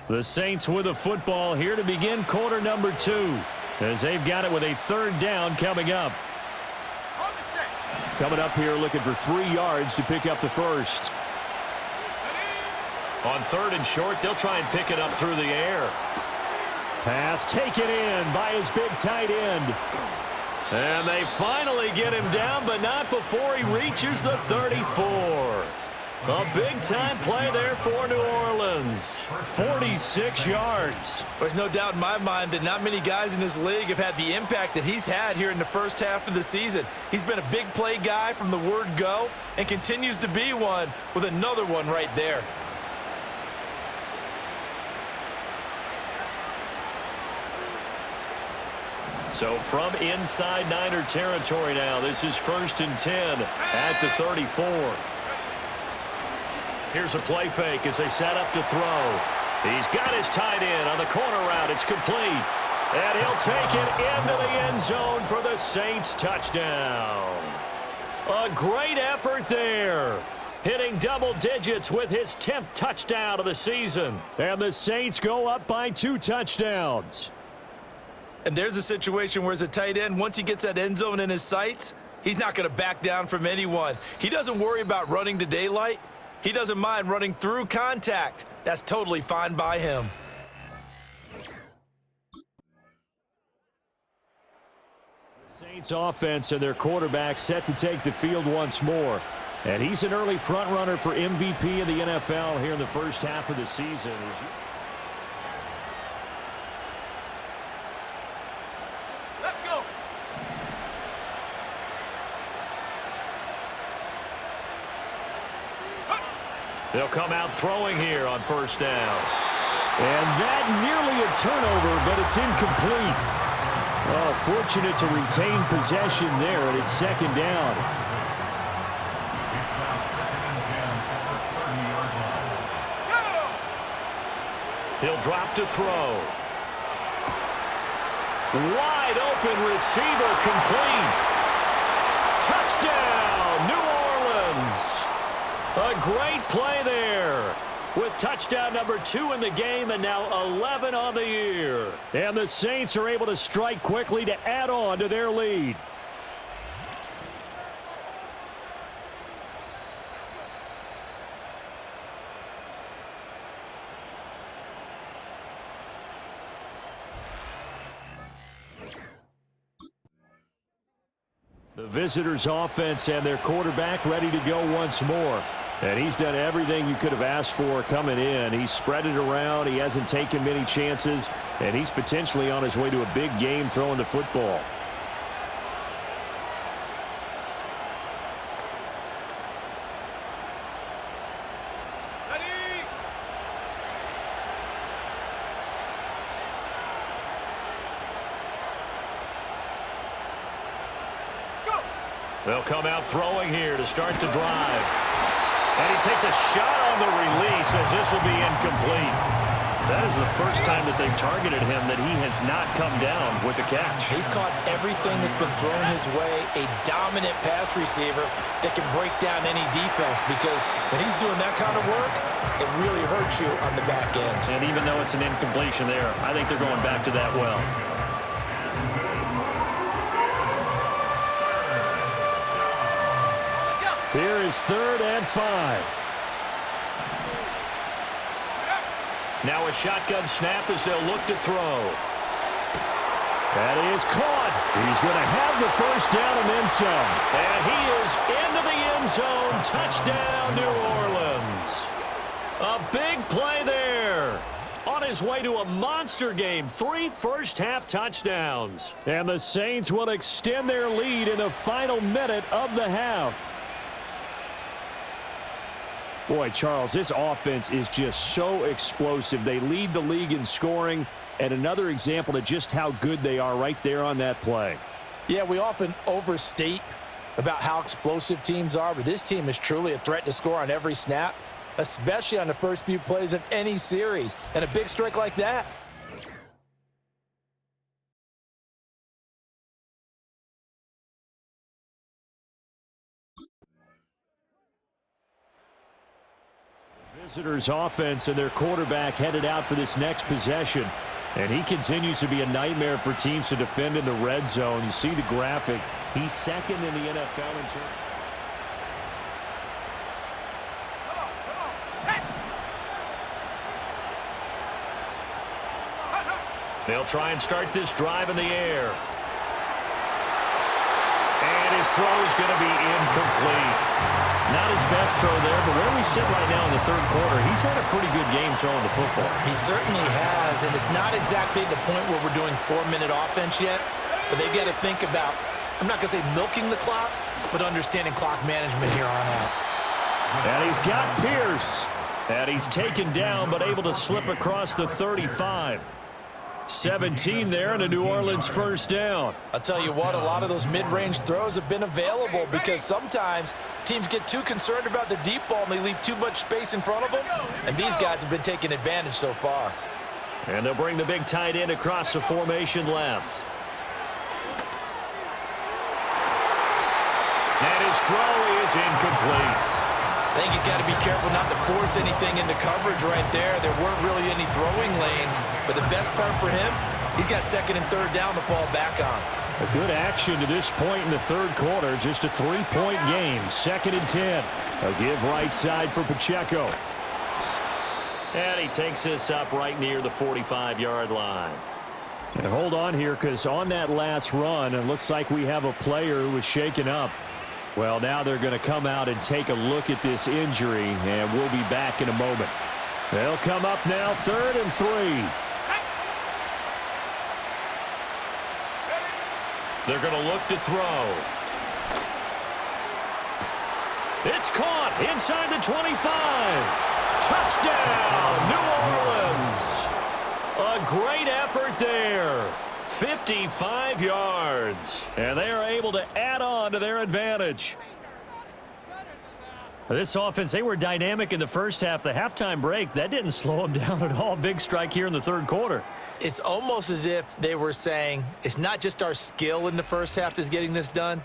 The Saints with the football here to begin quarter number 2, as they've got it with a third down coming up. Coming up here looking for 3 yards to pick up the first. On third and short, they'll try and pick it up through the air. Pass taken in by his big tight end. And they finally get him down, but not before he reaches the 34. A big-time play there for New Orleans. 46 yards. There's no doubt in my mind that not many guys in this league have had the impact that he's had here in the first half of the season. He's been a big play guy from the word go and continues to be one with another one right there. So from inside Niner territory now, this is 1st and 10 at the 34. Here's a play fake as they set up to throw. He's got his tight end on the corner route. It's complete. And he'll take it into the end zone for the Saints touchdown. A great effort there. Hitting double digits with his 10th touchdown of the season. And the Saints go up by 2 touchdowns. And there's a situation where as a tight end, once he gets that end zone in his sights, he's not going to back down from anyone. He doesn't worry about running to daylight. He doesn't mind running through contact. That's totally fine by him. The Saints offense and their quarterback set to take the field once more. And he's an early front runner for MVP of the NFL here in the first half of the season. They'll come out throwing here on first down. And that nearly a turnover, but it's incomplete. Oh, fortunate to retain possession there, and it's 2nd down. He'll drop to throw. Wide open receiver complete. Touchdown, New Orleans. A great play there with touchdown number 2 in the game and now 11 on the year. And the Saints are able to strike quickly to add on to their lead. The visitors' offense and their quarterback ready to go once more. And he's done everything you could have asked for coming in. He's spread it around. He hasn't taken many chances. And he's potentially on his way to a big game throwing the football. They'll come out throwing here to start the drive. And he takes a shot on the release as this will be incomplete. That is the first time that they've targeted him that he has not come down with a catch. He's caught everything that's been thrown his way, a dominant pass receiver that can break down any defense, because when he's doing that kind of work, it really hurts you on the back end. And even though it's an incompletion there, I think they're going back to that well. Here is 3rd and 5. Now a shotgun snap as they'll look to throw. That is caught. He's going to have the first down and then some. And he is into the end zone. Touchdown, New Orleans. A big play there. On his way to a monster game. 3 first-half touchdowns. And the Saints will extend their lead in the final minute of the half. Boy, Charles, this offense is just so explosive. They lead the league in scoring, and another example of just how good they are right there on that play. Yeah, we often overstate about how explosive teams are, but this team is truly a threat to score on every snap, especially on the first few plays of any series. And a big strike like that. Visitors offense and their quarterback headed out for this next possession. And he continues to be a nightmare for teams to defend in the red zone. You see the graphic. He's second in the NFL in terms. They'll try and start this drive in the air. And his throw is going to be incomplete. Not his best throw there, but where we sit right now in the third quarter, he's had a pretty good game throwing the football. He certainly has, and it's not exactly the point where we're doing 4-minute offense yet, but they've got to think about, I'm not going to say milking the clock, but understanding clock management here on out. And he's got Pierce. And he's taken down, but able to slip across the 35. 17 there and a New Orleans first down. I'll tell you what, a lot of those mid-range throws have been available because sometimes teams get too concerned about the deep ball and they leave too much space in front of them, and these guys have been taking advantage so far. And they'll bring the big tight end across the formation left. And his throw is incomplete. I think he's got to be careful not to force anything into coverage right there. There weren't really any throwing lanes, but the best part for him, he's got second and third down to fall back on. A good action to this point in the third quarter. Just a 3-point game. 2nd and 10. A give right side for Pacheco. And he takes this up right near the 45-yard line. And hold on here, because on that last run, it looks like we have a player who was shaken up. Well, now they're going to come out and take a look at this injury, and we'll be back in a moment. They'll come up now, 3rd and 3. They're going to look to throw. It's caught inside the 25. Touchdown, New Orleans. A great effort there. 55 yards. And they are able to add on to their advantage. This offense, they were dynamic in the first half. The halftime break, that didn't slow them down at all. Big strike here in the third quarter. It's almost as if they were saying, it's not just our skill in the first half that's getting this done,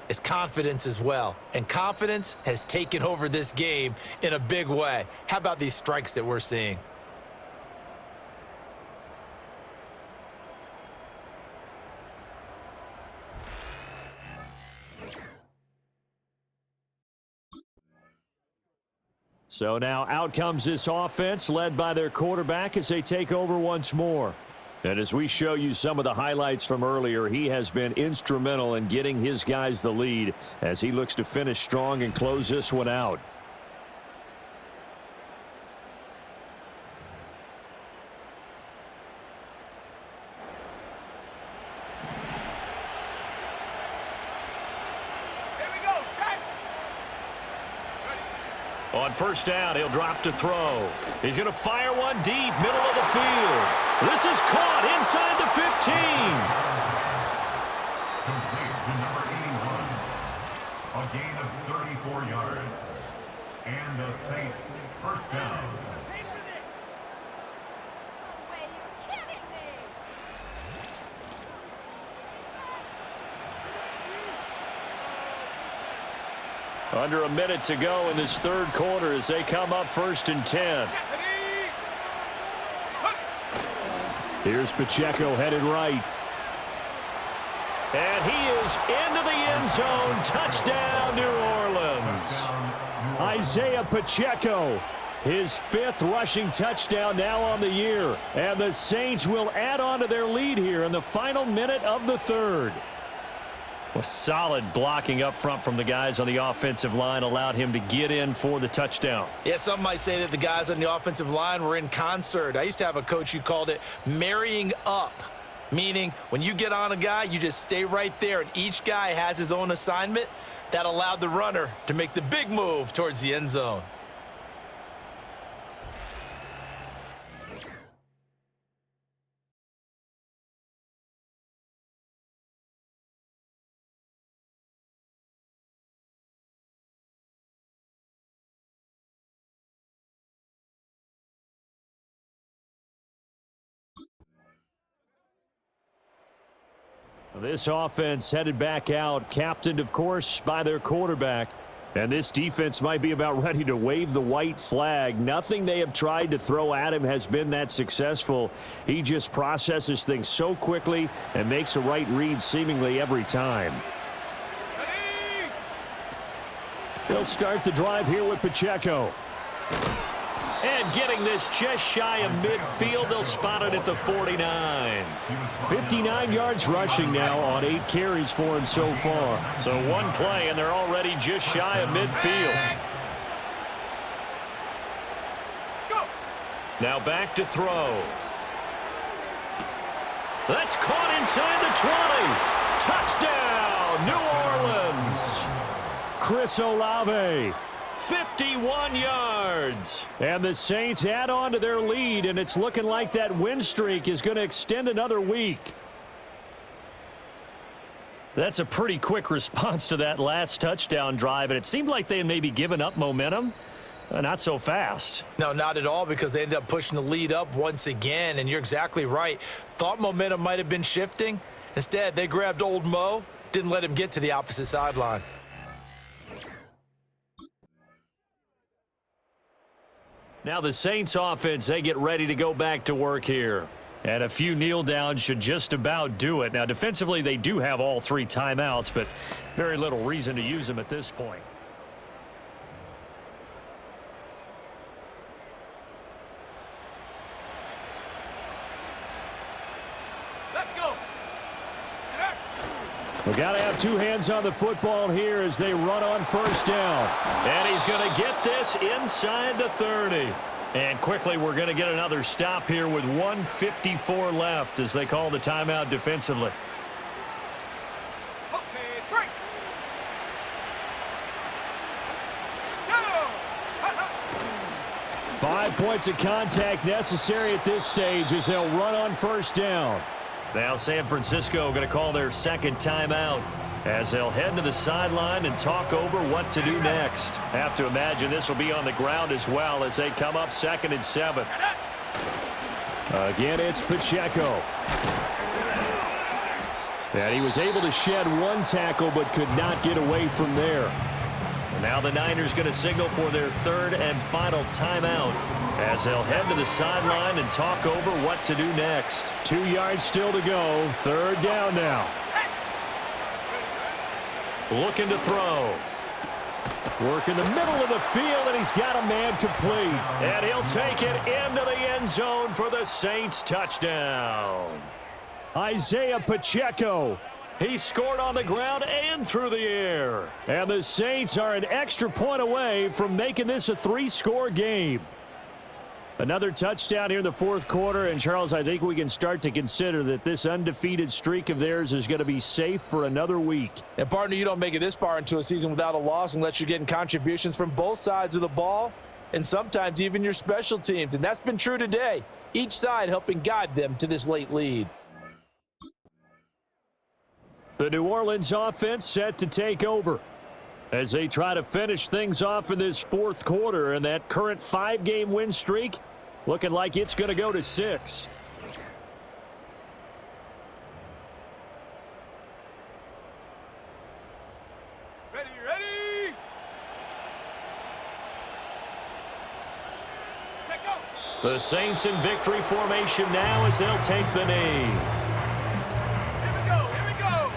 it's confidence as well. And confidence has taken over this game in a big way. How about these strikes that we're seeing? So now out comes this offense led by their quarterback as they take over once more. And as we show you some of the highlights from earlier, he has been instrumental in getting his guys the lead as he looks to finish strong and close this one out. On first down, he'll drop to throw. He's going to fire one deep, middle of the field. This is caught inside the 15. Complete to number 81. A gain of 34 yards. And the Saints first down. Under a minute to go in this third quarter as they come up 1st and 10. Here's Pacheco headed right. And he is into the end zone. Touchdown, New Orleans. Isaiah Pacheco, his 5th rushing touchdown now on the year. And the Saints will add on to their lead here in the final minute of the third. Well, solid blocking up front from the guys on the offensive line allowed him to get in for the touchdown. Yeah, some might say that the guys on the offensive line were in concert. I used to have a coach who called it marrying up, meaning when you get on a guy, you just stay right there, and each guy has his own assignment. That allowed the runner to make the big move towards the end zone. This offense headed back out, captained, of course, by their quarterback. And this defense might be about ready to wave the white flag. Nothing they have tried to throw at him has been that successful. He just processes things so quickly and makes a right read seemingly every time. They'll start the drive here with Pacheco. And getting this just shy of midfield, they'll spot it at the 49. 59 yards rushing now on 8 carries for him so far. So one play, and they're already just shy of midfield. Now back to throw. That's caught inside the 20. Touchdown, New Orleans. Chris Olave. 51 yards. And the Saints add on to their lead, and it's looking like that win streak is going to extend another week. That's a pretty quick response to that last touchdown drive, and it seemed like they had maybe given up momentum. Not so fast. No, not at all, because they ended up pushing the lead up once again, and you're exactly right. Thought momentum might have been shifting. Instead, they grabbed old Mo, didn't let him get to the opposite sideline. Now the Saints offense, they get ready to go back to work here. And a few kneel downs should just about do it. Now defensively, they do have all 3 timeouts, but very little reason to use them at this point. We've got to have 2 hands on the football here as they run on first down. And he's going to get this inside the 30. And quickly we're going to get another stop here with 1:54 left as they call the timeout defensively. Okay, break. 5 points of contact necessary at this stage as they'll run on first down. Now San Francisco going to call their second timeout as they'll head to the sideline and talk over what to do next. Have to imagine this will be on the ground as well as they come up 2nd and 7. Again, it's Pacheco. And he was able to shed 1 tackle but could not get away from there. And now the Niners going to signal for their 3rd and final timeout as they'll head to the sideline and talk over what to do next. 2 yards still to go. 3rd down now. Looking to throw. Work in the middle of the field, and he's got a man complete. And he'll take it into the end zone for the Saints touchdown. Isaiah Pacheco. He scored on the ground and through the air. And the Saints are an extra point away from making this a 3-score game. Another touchdown here in the 4th quarter. And, Charles, I think we can start to consider that this undefeated streak of theirs is going to be safe for another week. And, partner, you don't make it this far into a season without a loss unless you're getting contributions from both sides of the ball and sometimes even your special teams. And that's been true today. Each side helping guide them to this late lead. The New Orleans offense set to take over as they try to finish things off in this 4th quarter, and that current 5-game win streak looking like it's going to go to 6. Ready. Take go. The Saints in victory formation now as they'll take the knee. Here we go.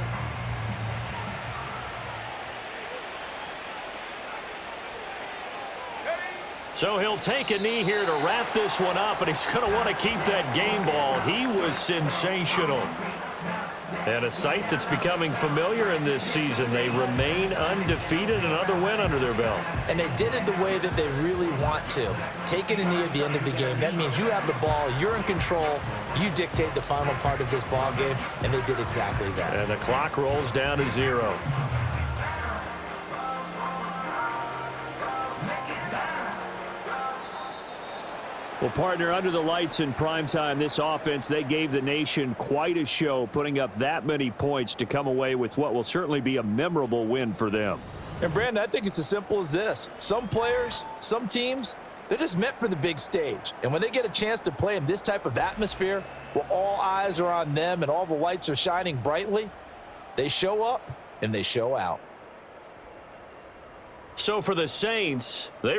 So he'll take a knee here to wrap this one up, and he's going to want to keep that game ball. He was sensational. And a sight that's becoming familiar in this season. They remain undefeated, another win under their belt. And they did it the way that they really want to. Taking a knee at the end of the game. That means you have the ball, you're in control, you dictate the final part of this ball game, and they did exactly that. And the clock rolls down to 0. Well, partner, under the lights in primetime, this offense, they gave the nation quite a show, putting up that many points to come away with what will certainly be a memorable win for them. And, Brandon, I think it's as simple as this. Some players, some teams, they're just meant for the big stage. And when they get a chance to play in this type of atmosphere where all eyes are on them and all the lights are shining brightly, they show up and they show out. So for the Saints, they